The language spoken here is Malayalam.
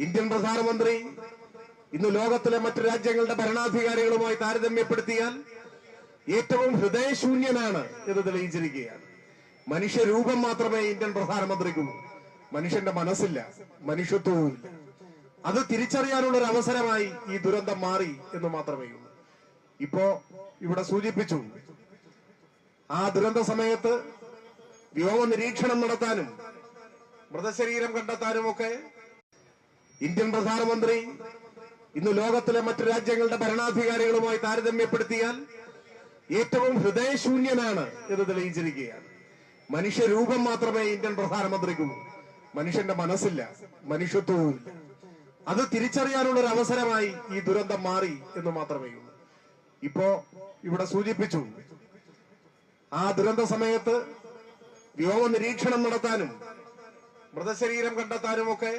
ഇന്ത്യൻ പ്രധാനമന്ത്രി ഇന്ന് ലോകത്തിലെ മറ്റു രാജ്യങ്ങളുടെ ഭരണാധികാരികളുമായി താരതമ്യപ്പെടുത്തിയാൽ ഏറ്റവും ഹൃദയശൂന്യനാണ് എന്ന് തെളിയിച്ചിരിക്കുകയാണ്. മനുഷ്യരൂപം മാത്രമേ ഇന്ത്യൻ പ്രധാനമന്ത്രിക്കുള്ളൂ. മനുഷ്യന്റെ മനസ്സില്ല, മനുഷ്യത്വവുമില്ല. അത് തിരിച്ചറിയാനുള്ള ഒരു അവസരമായി ഈ ദുരന്തം മാറി എന്ന് മാത്രമേ ഉള്ളൂ. ഇപ്പോ ഇവിടെ സൂചിപ്പിച്ചു, ആ ദുരന്ത സമയത്ത് വ്യോമ നിരീക്ഷണം നടത്താനും മൃതശരീരം കണ്ടെത്താനുമൊക്കെ ഇന്ത്യൻ പ്രധാനമന്ത്രി ഇന്ന് ലോകത്തിലെ മറ്റു രാജ്യങ്ങളുടെ ഭരണാധികാരികളുമായി താരതമ്യപ്പെടുത്തിയാൽ ഏറ്റവും ഹൃദയശൂന്യനാണ് എന്ന് തെളിയിച്ചിരിക്കുകയാണ്. മനുഷ്യരൂപം മാത്രമേ ഇന്ത്യൻ പ്രധാനമന്ത്രിക്കുള്ളൂ. മനുഷ്യന്റെ മനസ്സില്ല, മനുഷ്യത്വവുമില്ല. അത് തിരിച്ചറിയാനുള്ള ഒരു അവസരമായി ഈ ദുരന്തം മാറി എന്ന് മാത്രമേ ഉള്ളൂ. ഇപ്പോ ഇവിടെ സൂചിപ്പിച്ചു, ആ ദുരന്ത സമയത്ത് വ്യോമ നിരീക്ഷണം നടത്താനും മൃതശരീരം കണ്ടെത്താനുമൊക്കെ